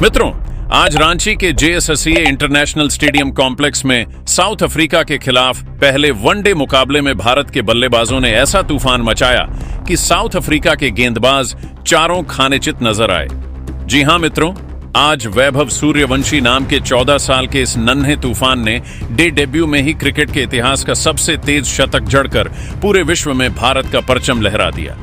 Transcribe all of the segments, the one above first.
मित्रों, आज रांची के JSSCA इंटरनेशनल स्टेडियम कॉम्प्लेक्स में साउथ अफ्रीका के खिलाफ पहले वनडे मुकाबले में भारत के बल्लेबाजों ने ऐसा तूफान मचाया कि साउथ अफ्रीका के गेंदबाज चारों खानेचित नजर आए। जी हां मित्रों, आज वैभव सूर्यवंशी नाम के 14 साल के इस नन्हे तूफान ने डे डेब्यू में ही क्रिकेट के इतिहास का सबसे तेज शतक जड़कर पूरे विश्व में भारत का परचम लहरा दिया।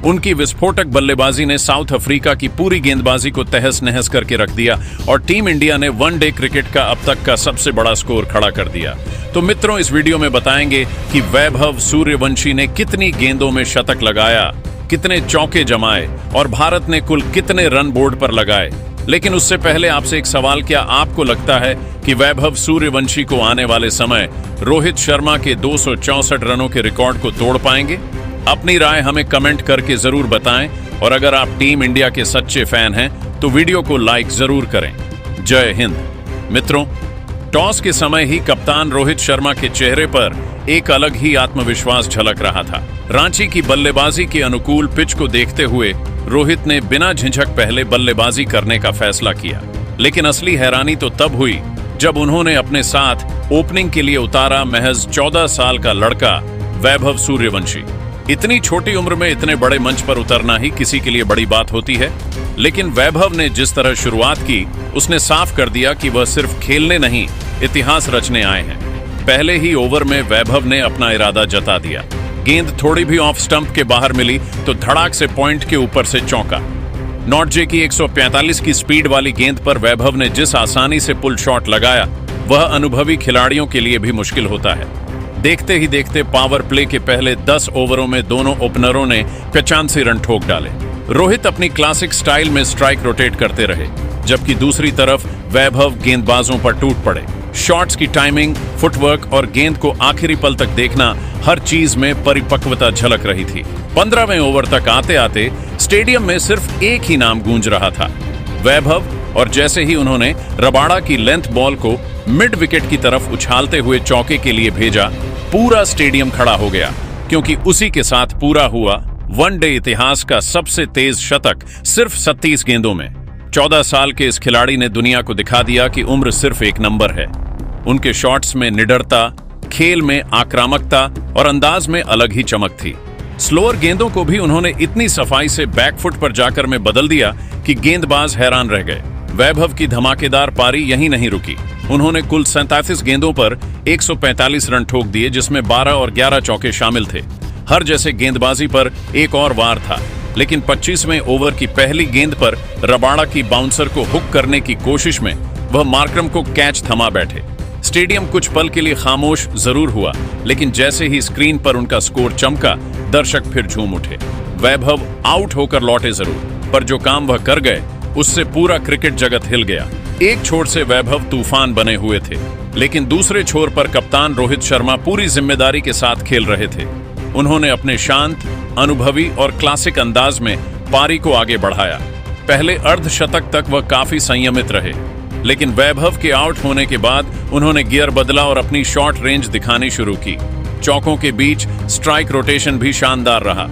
उनकी विस्फोटक बल्लेबाजी ने साउथ अफ्रीका की पूरी गेंदबाजी को तहस नहस करके रख दिया और टीम इंडिया ने वनडे क्रिकेट का अब तक का सबसे बड़ा स्कोर खड़ा कर दिया। तो मित्रों, इस वीडियो में बताएंगे कि वैभव सूर्यवंशी ने कितनी गेंदों में शतक लगाया, कितने चौके जमाए और भारत ने कुल कितने रन बोर्ड पर लगाए। लेकिन उससे पहले आपसे एक सवाल, क्या आपको लगता है कि वैभव सूर्यवंशी को आने वाले समय रोहित शर्मा के 264 रनों के रिकॉर्ड को तोड़ पाएंगे? अपनी राय हमें कमेंट करके जरूर बताएं और अगर आप टीम इंडिया के सच्चे फैन हैं तो वीडियो को लाइक जरूर करें। जय हिंद। मित्रों, टॉस के समय ही कप्तान रोहित शर्मा के चेहरे पर एक अलग ही आत्मविश्वास झलक रहा था। रांची की बल्लेबाजी के अनुकूल पिच को देखते हुए रोहित ने बिना झिझक पहले बल्लेबाजी करने का फैसला किया। लेकिन असली हैरानी तो तब हुई जब उन्होंने अपने साथ ओपनिंग के लिए उतारा महज 14 साल का लड़का वैभव सूर्यवंशी। इतनी छोटी उम्र में इतने बड़े मंच पर उतरना ही किसी के लिए बड़ी बात होती है। लेकिन वैभव ने जिस तरह शुरुआत की, उसने साफ कर दिया कि वह सिर्फ खेलने नहीं, इतिहास रचने आए हैं। पहले ही ओवर में वैभव ने अपना इरादा जता दिया। गेंद थोड़ी भी ऑफ स्टंप के बाहर मिली तो धड़ाक से पॉइंट के ऊपर से चौका। नॉट जे की 145 की स्पीड वाली गेंद पर वैभव ने जिस आसानी से पुल शॉट लगाया, वह अनुभवी खिलाड़ियों के लिए भी मुश्किल होता है। देखते ही देखते पावर प्ले के पहले 10 ओवरों में दोनों ओपनरों ने 85 रन ठोक डाले। रोहित अपनी क्लासिक स्टाइल में स्ट्राइक रोटेट करते रहे, जबकि दूसरी तरफ वैभव गेंदबाजों पर टूट पड़े। शॉट्स की टाइमिंग, फुटवर्क और गेंद को आखिरी पल तक देखना, हर चीज में परिपक्वता झलक रही थी। 15वें ओवर तक आते आते स्टेडियम में सिर्फ एक ही नाम गूंज रहा था, वैभव। और जैसे ही उन्होंने रबाड़ा की लेंथ बॉल को मिड विकेट की तरफ उछालते हुए चौके के लिए भेजा, पूरा स्टेडियम खड़ा हो गया, क्योंकि उसी के साथ पूरा हुआ वनडे इतिहास का सबसे तेज शतक सिर्फ 37 गेंदों में। 14 साल के इस खिलाड़ी ने दुनिया को दिखा दिया कि उम्र सिर्फ एक नंबर है। उनके शॉट्स में निडरता, खेल में आक्रामकता और अंदाज में अलग ही चमक थी। स्लोअर गेंदों को भी उन्होंने इतनी सफाई से बैकफुट पर जाकर में बदल दिया कि गेंदबाज हैरान रह गए। वैभव की धमाकेदार पारी यहीं नहीं रुकी। उन्होंने कुल 37 गेंदों पर 145 रन ठोक दिए, जिसमें 12 और 11 चौके शामिल थे। हर जैसे गेंदबाजी पर एक और वार था, लेकिन 25वें ओवर की पहली गेंद पर रबाड़ा की बाउंसर को हुक करने की कोशिश में वह मार्करम को कैच थमा बैठे। स्टेडियम कुछ पल के लिए खामोश जरूर हुआ, लेकिन जैसे ही स्क्रीन पर उनका स्कोर चमका, दर्शक फिर झूम उठे। वैभव आउट होकर लौटे जरूर, पर जो काम वह कर गए उससे पूरा क्रिकेट जगत हिल गया। एक छोर से वैभव तूफान बने हुए थे, लेकिन दूसरे छोर पर कप्तान रोहित शर्मा पूरी जिम्मेदारी के साथ खेल रहे थे। उन्होंने अपने शांत, अनुभवी और क्लासिक अंदाज में पारी को आगे बढ़ाया। पहले अर्धशतक तक वह काफी संयमित रहे, लेकिन वैभव के आउट होने के बाद उन्होंने गियर बदला और अपनी शॉर्ट रेंज दिखानी शुरू की। चौकों के बीच स्ट्राइक रोटेशन भी शानदार रहा।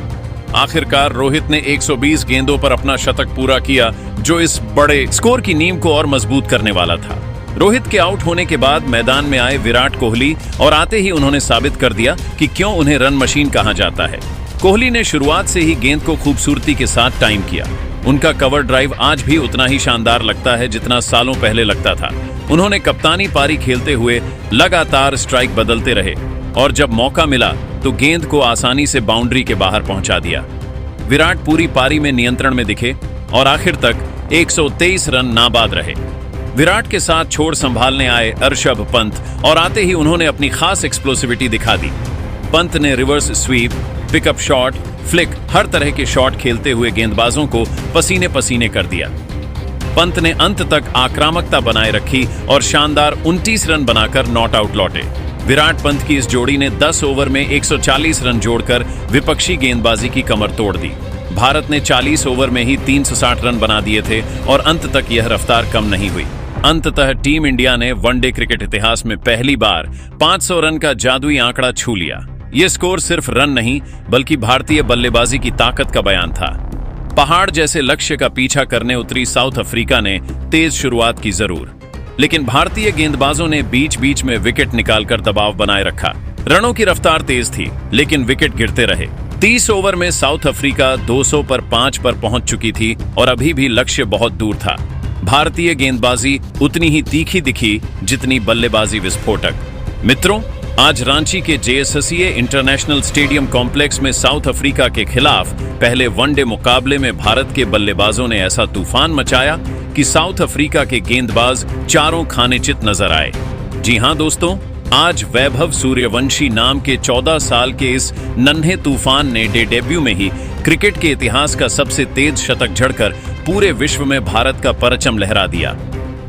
आखिरकार रोहित ने 120 गेंदों पर अपना शतक पूरा किया, जो इस बड़े स्कोर की नींव को और मजबूत करने वाला था। रोहित के आउट होने के बाद मैदान में आए विराट कोहली और आते ही उन्होंने साबित कर दिया कि क्यों उन्हें रन मशीन कहा जाता है। कोहली ने शुरुआत से ही गेंद को खूबसूरती के साथ टाइम किया। उनका कवर ड्राइव आज भी उतना ही शानदार लगता है जितना सालों पहले लगता था। उन्होंने कप्तानी पारी खेलते हुए लगातार स्ट्राइक बदलते रहे और जब मौका मिला तो गेंद को आसानी से बाउंड्री के बाहर पहुंचा दिया। विराट पूरी पारी में नियंत्रण में दिखे और आखिर तक 123 रन नाबाद रहे। विराट के साथ छोड़ संभालने आए ऋषभ पंत और आते ही उन्होंने अपनी खास एक्सप्लोसिविटी दिखा दी। पंत ने reverse sweep, pickup shot, flick, हर तरह के शॉट खेलते हुए गेंदबाजों को पसीने पसीने कर दिया। पंत ने अंत तक आक्रामकता बनाए रखी और शानदार 29 रन बनाकर नॉट आउट लौटे। विराट पंत की इस जोड़ी ने 10 ओवर में 140 रन जोड़कर विपक्षी गेंदबाजी की कमर तोड़ दी। भारत ने 40 ओवर में ही 360 रन बना दिए थे और अंत तक यह रफ्तार कम नहीं हुई। अंततः टीम इंडिया ने वनडे क्रिकेट इतिहास में पहली बार 500 रन का जादुई आंकड़ा छू लिया। यह स्कोर सिर्फ रन नहीं, बल्कि भारतीय बल्लेबाजी की ताकत का बयान था। पहाड़ जैसे लक्ष्य का पीछा करने उतरी साउथ अफ्रीका ने तेज शुरुआत की जरूर, लेकिन भारतीय गेंदबाजों ने बीच बीच में विकेट निकालकर दबाव बनाए रखा। रनों की रफ्तार तेज थी, लेकिन विकेट गिरते रहे। 30 ओवर में साउथ अफ्रीका 200 पर 5 पर पहुंच चुकी थी और अभी भी लक्ष्य बहुत दूर था। भारतीय गेंदबाजी उतनी ही तीखी दिखी जितनी बल्लेबाजी विस्फोटक। मित्रों, आज रांची के जेएससीए इंटरनेशनल स्टेडियम कॉम्प्लेक्स में साउथ अफ्रीका के खिलाफ पहले वनडे मुकाबले में भारत के बल्लेबाजों ने ऐसा तूफान मचाया कि साउथ अफ्रीका के गेंदबाज चारों खाने चित नजर आए। जी हां दोस्तों, आज वैभव सूर्यवंशी नाम के 14 साल के इस नन्हे तूफान ने डेब्यू में ही क्रिकेट के इतिहास का सबसे तेज शतक जड़कर पूरे विश्व में भारत का परचम लहरा दिया।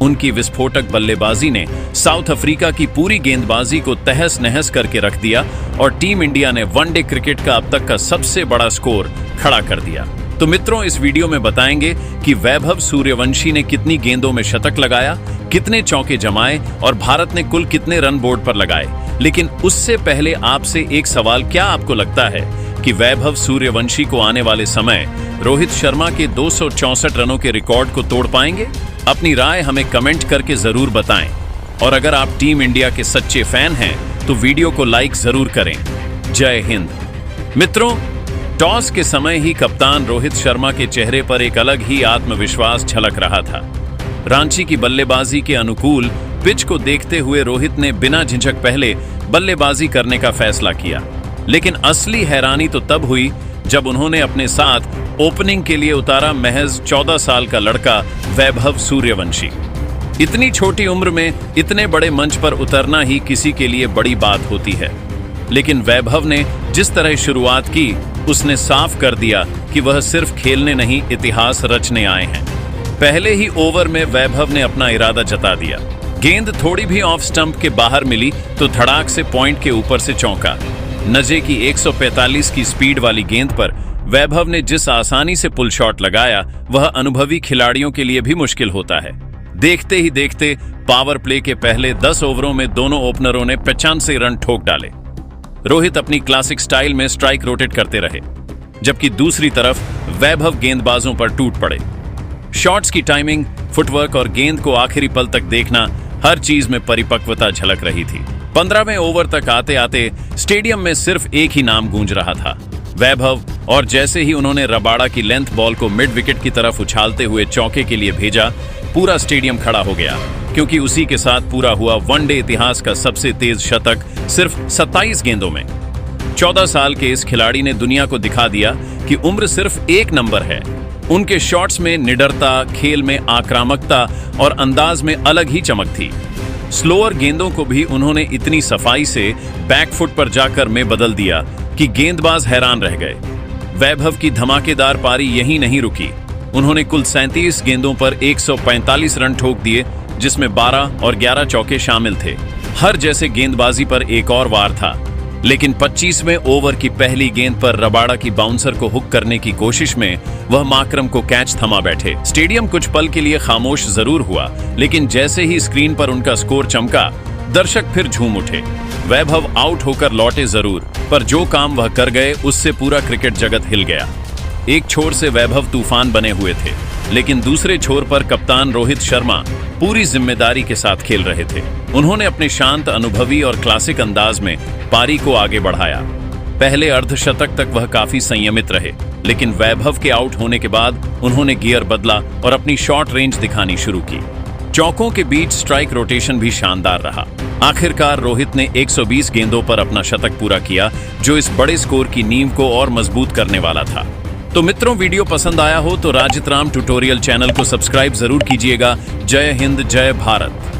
उनकी विस्फोटक बल्लेबाजी ने साउथ अफ्रीका की पूरी गेंदबाजी को तहस नहस करके रख दिया और टीम इंडिया ने वनडे क्रिकेट का अब तक का सबसे बड़ा स्कोर खड़ा कर दिया। तो मित्रों, इस वीडियो में बताएंगे कि वैभव सूर्यवंशी ने कितनी गेंदों में शतक लगाया, कितने चौके जमाए और भारत ने कुल कितने रन बोर्ड पर लगाए। लेकिन उससे पहले आपसे एक सवाल, क्या आपको लगता है कि वैभव सूर्यवंशी को आने वाले समय रोहित शर्मा के 264 रनों के रिकॉर्ड को तोड़ पाएंगे? अपनी राय हमें कमेंट करके जरूर बताएं। और अगर आप टीम इंडिया के सच्चे फैन हैं तो वीडियो को लाइक जरूर करें। जय हिंद। मित्रों, टॉस के समय ही कप्तान रोहित शर्मा के चेहरे पर एक अलग ही आत्मविश्वास झलक रहा था। रांची की बल्लेबाजी के अनुकूल पिच को देखते हुए रोहित ने बिना झिझक पहले बल्लेबाजी करने का फैसला किया। लेकिन असली हैरानी तो तब हुई जब उन्होंने अपने साथ ओपनिंग के लिए उतारा महज 14 साल का लड़का वैभव सूर्यवंशी। इतनी छोटी उम्र में इतने बड़े मंच पर उतरना ही किसी के लिए बड़ी बात होती है, लेकिन वैभव ने जिस तरह शुरुआत की उसने साफ कर दिया कि वह सिर्फ खेलने नहीं, इतिहास रचने आए हैं। पहले ही ओवर में वैभव ने अपना इरादा जता दिया। गेंद थोड़ी भी ऑफ स्टंप के बाहर मिली तो धड़ाक से पॉइंट के ऊपर से चौका। नजे की 145 की स्पीड वाली गेंद पर वैभव ने जिस आसानी से पुल शॉट लगाया, वह अनुभवी खिलाड़ियों के लिए भी मुश्किल होता है। देखते ही देखते पावर प्ले के पहले 10 ओवरों में दोनों ओपनरों ने 85 रन ठोक डाले। रोहित अपनी क्लासिक स्टाइल में स्ट्राइक रोटेट करते रहे, जबकि दूसरी तरफ वैभव गेंदबाजों पर टूट पड़े। शॉट्स की टाइमिंग, फुटवर्क और गेंद को आखिरी पल तक देखना, हर चीज में परिपक्वता झलक रही थी। 15वें ओवर तक आते आते स्टेडियम में सिर्फ एक ही नाम गूंज रहा था, वैभव। और जैसे ही उन्होंने रबाड़ा की लेंथ बॉल को मिड विकेट की तरफ उछालते हुए चौके के लिए भेजा, पूरा स्टेडियम खड़ा हो गया, क्योंकि उसी के साथ पूरा हुआ वनडे इतिहास का सबसे तेज शतक सिर्फ 27 गेंदों में। 14 साल के इस खिलाड़ी ने दुनिया को दिखा दिया कि उम्र सिर्फ एक नंबर है। उनके शॉट्स में निडरता, खेल में आक्रामकता और अंदाज में अलग ही चमक थी। स्लोअर गेंदों को भी उन्होंने इतनी सफाई से बैकफुट पर जाकर में बदल दिया कि गेंदबाज हैरान रह गए। वैभव की धमाकेदार पारी यहीं नहीं रुकी। उन्होंने कुल 37 गेंदों पर 145 रन ठोक दिए, जिसमें 12 और 11 चौके शामिल थे। हर जैसे गेंदबाजी पर एक और वार था, लेकिन 25वें ओवर की पहली गेंद पर रबाड़ा की बाउंसर को हुक करने की कोशिश में वह माकरम को कैच थमा बैठे। स्टेडियम कुछ पल के लिए खामोश जरूर हुआ, लेकिन जैसे ही स्क्रीन पर उनका स्कोर चमका, दर्शक फिर झूम उठे। वैभव आउट होकर लौटे जरूर, पर जो काम वह कर गए उससे पूरा क्रिकेट जगत हिल गया। एक छोर से वैभव तूफान बने हुए थे, लेकिन दूसरे छोर पर कप्तान रोहित शर्मा पूरी जिम्मेदारी के साथ खेल रहे थे। उन्होंने अपने शांत, अनुभवी और क्लासिक अंदाज में पारी को आगे बढ़ाया। पहले अर्धशतक तक वह काफी संयमित रहे, लेकिन वैभव के आउट होने के बाद उन्होंने गियर बदला और अपनी शॉर्ट रेंज दिखानी शुरू की। चौकों के बीच स्ट्राइक रोटेशन भी शानदार रहा। आखिरकार रोहित ने 120 गेंदों पर अपना शतक पूरा किया, जो इस बड़े स्कोर की नींव को और मजबूत करने वाला था। तो मित्रों, वीडियो पसंद आया हो तो राजित राम ट्यूटोरियल चैनल को सब्सक्राइब जरूर कीजिएगा। जय हिंद, जय भारत।